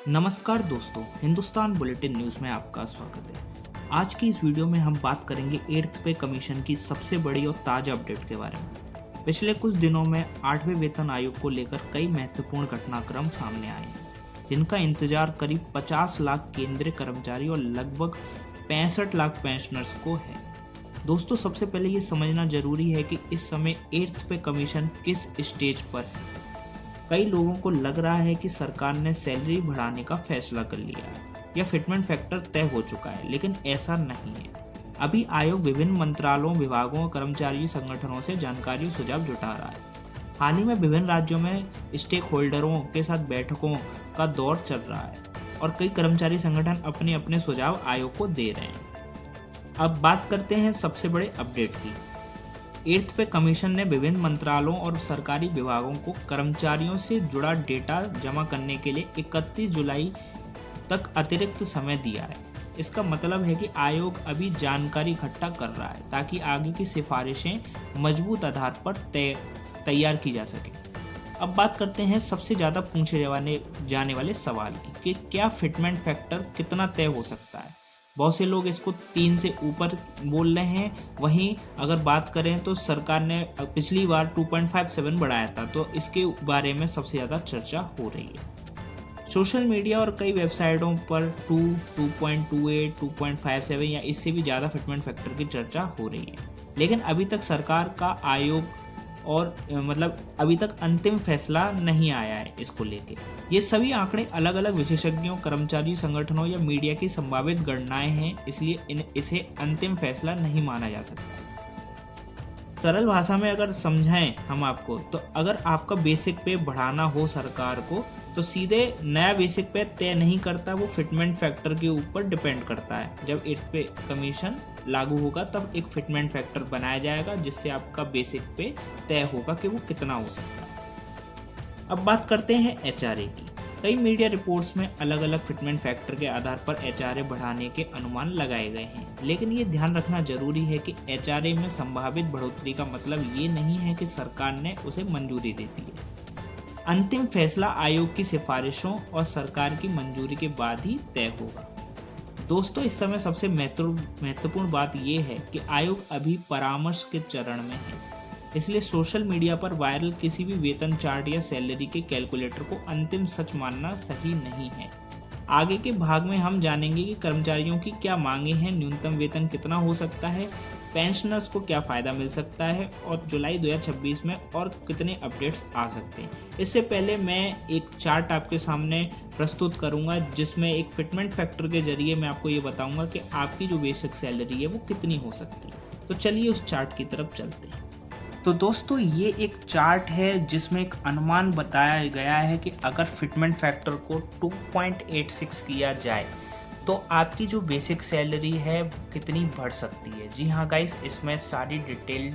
नमस्कार दोस्तों, Hindustan bulletin news में आपका स्वागत है। आज की इस वीडियो में हम बात करेंगे 8th पे कमीशन की सबसे बड़ी और ताज़ा अपडेट के बारे में। पिछले कुछ दिनों में 8वें वेतन आयोग को लेकर कई महत्वपूर्ण घटनाक्रम सामने आए हैं, जिनका इंतजार करीब 50 लाख केंद्रीय कर्मचारी और लगभग 65 लाख पेंशनर्स को है। दोस्तों, सबसे पहले ये समझना जरूरी है कि इस समय 8th पे कमीशन किस स्टेज पर है। कई लोगों को लग रहा है कि सरकार ने सैलरी बढ़ाने का फैसला कर लिया है या फिटमेंट फैक्टर तय हो चुका है, लेकिन ऐसा नहीं है। अभी आयोग विभिन्न मंत्रालयों, विभागों और कर्मचारी संगठनों से जानकारी और सुझाव जुटा रहा है। हाल ही में विभिन्न राज्यों में स्टेक होल्डरों के साथ बैठकों का दौर चल रहा है और कई कर्मचारी संगठन अपने अपने सुझाव आयोग को दे रहे हैं। अब बात करते हैं सबसे बड़े अपडेट की। 8th पे कमीशन ने विभिन्न मंत्रालयों और सरकारी विभागों को कर्मचारियों से जुड़ा डेटा जमा करने के लिए 31 जुलाई तक अतिरिक्त समय दिया है। इसका मतलब है कि आयोग अभी जानकारी इकट्ठा कर रहा है ताकि आगे की सिफारिशें मजबूत आधार पर तैयार की जा सके। अब बात करते हैं सबसे ज़्यादा पूछे जाने वाले सवाल की कि क्या फिटमेंट फैक्टर कितना तय हो सकता है। बहुत से लोग इसको 3 से ऊपर बोल रहे हैं। वहीं अगर बात करें तो सरकार ने पिछली बार 2.57 बढ़ाया था, तो इसके बारे में सबसे ज़्यादा चर्चा हो रही है। सोशल मीडिया और कई वेबसाइटों पर 2, 2.28, 2.57 या इससे भी ज़्यादा फिटमेंट फैक्टर की चर्चा हो रही है, लेकिन अभी तक सरकार का आयोग और अभी तक अंतिम फैसला नहीं आया है इसको लेके। ये सभी आंकड़े अलग अलग विशेषज्ञों, कर्मचारी संगठनों या मीडिया की संभावित गणनाएं हैं, इसलिए इसे अंतिम फैसला नहीं माना जा सकता। सरल भाषा में अगर समझाएं हम आपको, तो अगर आपका बेसिक पे बढ़ाना हो सरकार को, तो सीधे नया बेसिक पे तय नहीं करता, वो फिटमेंट फैक्टर के ऊपर डिपेंड करता है। जब 8th पे कमीशन लागू होगा तब एक फिटमेंट फैक्टर बनाया जाएगा जिससे आपका बेसिक पे तय होगा कि वो कितना हो सकता है। अब बात करते हैं HRA की। कई मीडिया रिपोर्ट्स में अलग अलग फिटमेंट फैक्टर के आधार पर HRA बढ़ाने के अनुमान लगाए गए हैं, लेकिन ये ध्यान रखना जरूरी है कि HRA में संभावित बढ़ोतरी का मतलब ये नहीं है कि सरकार ने उसे मंजूरी दे दी है। अंतिम फैसला आयोग की सिफारिशों और सरकार की मंजूरी के बाद ही तय होगा। दोस्तों, इस समय सबसे महत्वपूर्ण बात यह है कि आयोग अभी परामर्श के चरण में है, इसलिए सोशल मीडिया पर वायरल किसी भी वेतन चार्ट या सैलरी के कैलकुलेटर को अंतिम सच मानना सही नहीं है। आगे के भाग में हम जानेंगे कि कर्मचारियों की क्या मांगे हैं, न्यूनतम वेतन कितना हो सकता है, पेंशनर्स को क्या फ़ायदा मिल सकता है और जुलाई 2026 में और कितने अपडेट्स आ सकते हैं। इससे पहले मैं एक चार्ट आपके सामने प्रस्तुत करूंगा जिसमें एक फिटमेंट फैक्टर के जरिए मैं आपको ये बताऊंगा कि आपकी जो बेसिक सैलरी है वो कितनी हो सकती है। तो चलिए उस चार्ट की तरफ चलते हैं। तो दोस्तों, ये एक चार्ट है जिसमें एक अनुमान बताया गया है कि अगर फिटमेंट फैक्टर को 2.86 किया जाए तो आपकी जो बेसिक सैलरी है कितनी बढ़ सकती है। जी हाँ गाइस, इसमें सारी डिटेल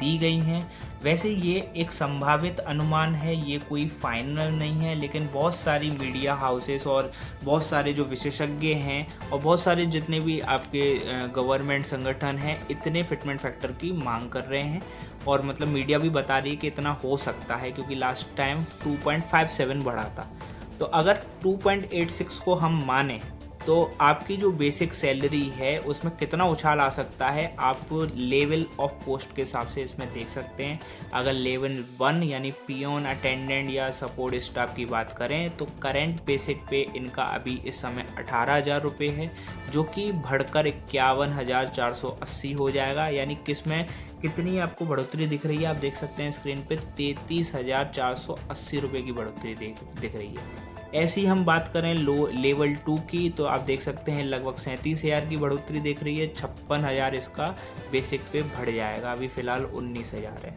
दी गई हैं। वैसे ये एक संभावित अनुमान है, ये कोई फाइनल नहीं है, लेकिन बहुत सारी मीडिया हाउसेस और बहुत सारे जो विशेषज्ञ हैं और बहुत सारे जितने भी आपके गवर्नमेंट संगठन हैं, इतने फिटमेंट फैक्टर की मांग कर रहे हैं और मीडिया भी बता रही है कि इतना हो सकता है, क्योंकि लास्ट टाइम 2.57 बढ़ा था। तो अगर 2.86 को हम माने तो आपकी जो बेसिक सैलरी है उसमें कितना उछाल आ सकता है, आप लेवल ऑफ पोस्ट के हिसाब से इसमें देख सकते हैं। अगर लेवल 1 यानी पियोन, अटेंडेंट या सपोर्ट स्टाफ की बात करें तो करेंट बेसिक पे इनका अभी इस समय 18,000 रुपये है, जो कि बढ़कर 51,480 हो जाएगा। यानी किसमें कितनी आपको बढ़ोतरी दिख रही है, आप देख सकते हैं स्क्रीन पे 33,480 रुपये की बढ़ोतरी दिख रही है। ऐसी हम बात करें लेवल 2 की, तो आप देख सकते हैं लगभग 37,000 की बढ़ोतरी दिख रही है। 56,000 इसका बेसिक पे बढ़ जाएगा, अभी फ़िलहाल 19,000 है।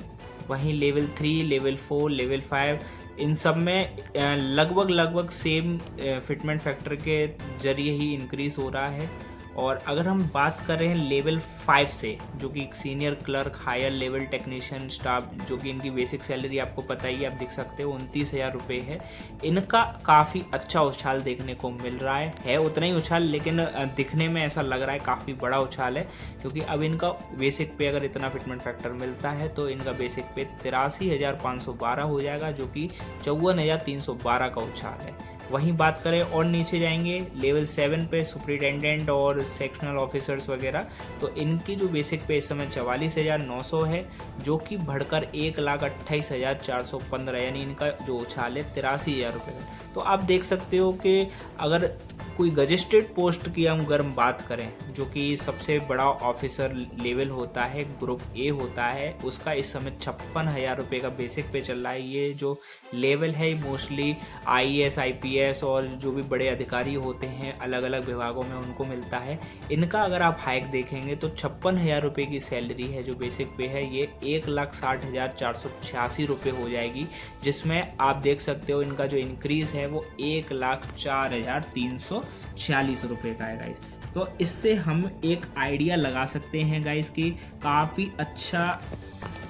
वहीं लेवल 3, लेवल 4, लेवल 5 इन सब में लगभग सेम फिटमेंट फैक्टर के जरिए ही इंक्रीज़ हो रहा है। और अगर हम बात करें लेवल 5 से, जो कि senior clerk, higher level technician staff, जो कि इनकी बेसिक सैलरी आपको पता ही, आप देख सकते हो 29,000 रुपये है। इनका काफ़ी अच्छा उछाल देखने को मिल रहा है उतना ही उछाल, लेकिन दिखने में ऐसा लग रहा है काफ़ी बड़ा उछाल है, क्योंकि अब इनका बेसिक पे अगर इतना फिटमेंट फैक्टर मिलता है तो इनका बेसिक पे 83,512 हो जाएगा, जो कि 54,312 का उछाल है। वहीं बात करें और नीचे जाएंगे लेवल 7 पे सुपरिटेंडेंट और सेक्शनल ऑफिसर्स वगैरह, तो इनकी जो बेसिक पे इस समय 44,900 है, जो कि बढ़कर 1,28,415, यानी इनका जो उछाल है 83,000 रुपये का। तो आप देख सकते हो कि अगर कोई गजेस्टेड पोस्ट की हम अगर बात करें, जो कि सबसे बड़ा ऑफिसर लेवल होता है, ग्रुप ए होता है, उसका इस समय 56,000 रुपये का बेसिक पे चल रहा है। ये जो लेवल है मोस्टली IAS IPS और जो भी बड़े अधिकारी होते हैं अलग अलग विभागों में उनको मिलता है। इनका अगर आप हाइक देखेंगे तो 56,000 रुपये की सैलरी है जो बेसिक पे है, ये 1,60,486 रुपये हो जाएगी, जिसमें आप देख सकते हो इनका जो इंक्रीज़ है वो 1,04,346 रुपये का है गाइस। तो इससे हम एक आइडिया लगा सकते हैं गाइस कि काफ़ी अच्छा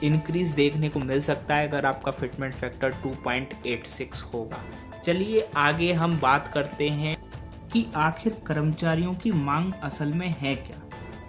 इंक्रीज देखने को मिल सकता है अगर आपका फिटमेंट फैक्टर 2.86 होगा। चलिए आगे हम बात करते हैं कि आखिर कर्मचारियों की मांग असल में है क्या।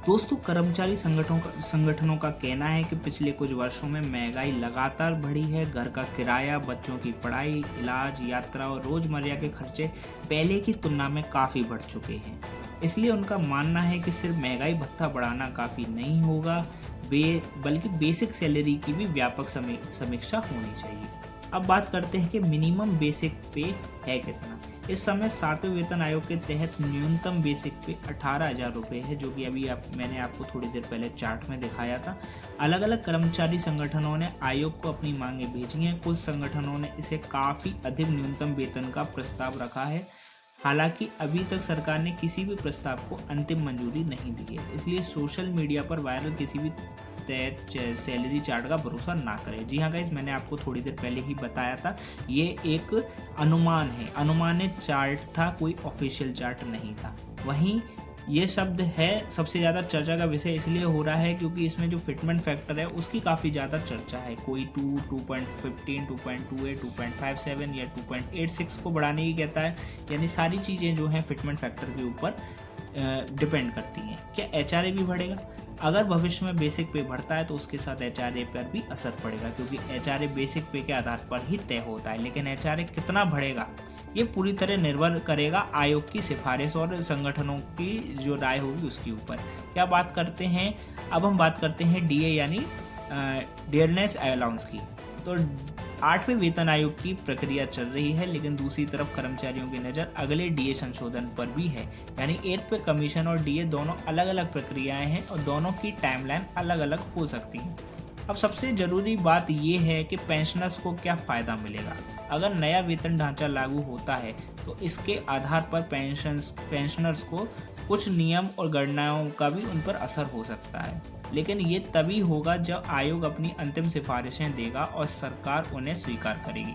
दोस्तों, कर्मचारी संगठनों का कहना है कि पिछले कुछ वर्षों में महंगाई लगातार बढ़ी है। घर का किराया, बच्चों की पढ़ाई, इलाज, यात्रा और रोजमर्रा के खर्चे पहले की तुलना में काफ़ी बढ़ चुके हैं। इसलिए उनका मानना है कि सिर्फ महंगाई भत्ता बढ़ाना काफ़ी नहीं होगा, बल्कि बेसिक सैलरी की भी व्यापक समीक्षा होनी चाहिए। अब बात करते हैं कि मिनिमम बेसिक पे है कितना। इस समय 7वें वेतन आयोग के तहत न्यूनतम बेसिक पे 18,000 रुपये है, जो कि अभी मैंने आपको थोड़ी देर पहले चार्ट में दिखाया था। अलग अलग कर्मचारी संगठनों ने आयोग को अपनी मांगें भेजी हैं। कुछ संगठनों ने इसे काफ़ी अधिक न्यूनतम वेतन का प्रस्ताव रखा है। हालांकि अभी तक सरकार ने किसी भी प्रस्ताव को अंतिम मंजूरी नहीं दी है, इसलिए सोशल मीडिया पर वायरल किसी भी तय सैलरी चार्ट का भरोसा ना करें। जी हाँ गाइस, मैंने आपको थोड़ी देर पहले ही बताया था, ये एक अनुमान है, अनुमानित चार्ट था, कोई ऑफिशियल चार्ट नहीं था। वहीं ये शब्द है सबसे ज़्यादा चर्चा का विषय इसलिए हो रहा है क्योंकि इसमें जो फिटमेंट फैक्टर है उसकी काफ़ी ज़्यादा चर्चा है। कोई 2, 2.15, 2.28, 2.57 या 2.86 को बढ़ाने की कहता है। यानी सारी चीज़ें जो हैं फिटमेंट फैक्टर के ऊपर डिपेंड करती हैं। क्या HRA भी बढ़ेगा? अगर भविष्य में बेसिक पे बढ़ता है तो उसके साथ HRA पर भी असर पड़ेगा, क्योंकि HRA बेसिक पे के आधार पर ही तय होता है। लेकिन HRA कितना बढ़ेगा ये पूरी तरह निर्भर करेगा आयोग की सिफारिश और संगठनों की जो राय होगी उसके ऊपर। क्या बात करते हैं, अब हम बात करते हैं DA यानी डियरनेस अलाउंस की। तो 8वें वेतन आयोग की प्रक्रिया चल रही है, लेकिन दूसरी तरफ कर्मचारियों की नज़र अगले DA संशोधन पर भी है। यानी 8th पे कमीशन और DA दोनों अलग अलग प्रक्रियाएं हैं और दोनों की टाइमलाइन अलग अलग हो सकती है। अब सबसे ज़रूरी बात यह है कि पेंशनर्स को क्या फ़ायदा मिलेगा। अगर नया वेतन ढांचा लागू होता है तो इसके आधार पर पेंशनर्स को कुछ नियम और गणनाओं का भी उन पर असर हो सकता है, लेकिन ये तभी होगा जब आयोग अपनी अंतिम सिफारिशें देगा और सरकार उन्हें स्वीकार करेगी।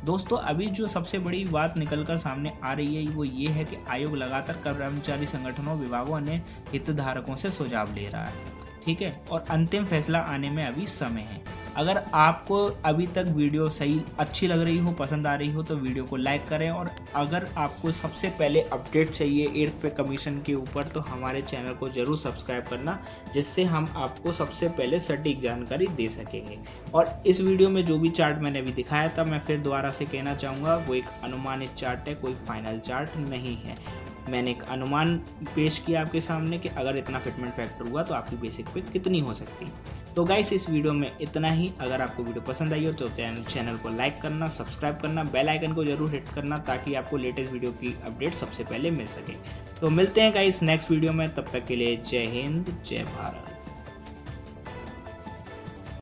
दोस्तों, अभी जो सबसे बड़ी बात निकलकर सामने आ रही है वो ये है कि आयोग लगातार कर्मचारी संगठनों, विभागों, अन्य हितधारकों से सुझाव ले रहा है, ठीक है, और अंतिम फैसला आने में अभी समय है। अगर आपको अभी तक वीडियो सही अच्छी लग रही हो, पसंद आ रही हो, तो वीडियो को लाइक करें। और अगर आपको सबसे पहले अपडेट चाहिए 8th पे कमीशन के ऊपर तो हमारे चैनल को ज़रूर सब्सक्राइब करना, जिससे हम आपको सबसे पहले सटीक जानकारी दे सकेंगे। और इस वीडियो में जो भी चार्ट मैंने अभी दिखाया था, मैं फिर दोबारा से कहना चाहूँगा, वो एक अनुमानित चार्ट है, कोई फाइनल चार्ट नहीं है। मैंने एक अनुमान पेश किया आपके सामने कि अगर इतना फिटमेंट फैक्टर हुआ तो आपकी बेसिक पे कितनी हो सकती है। तो गाइस, इस वीडियो में इतना ही। अगर आपको वीडियो पसंद आई हो तो चैनल को लाइक करना, सब्सक्राइब करना, बेल आइकन को जरूर हिट करना, ताकि आपको लेटेस्ट वीडियो की अपडेट सबसे पहले मिल सके। तो मिलते हैं गाइस नेक्स्ट वीडियो में, तब तक के लिए जय हिंद, जय भारत।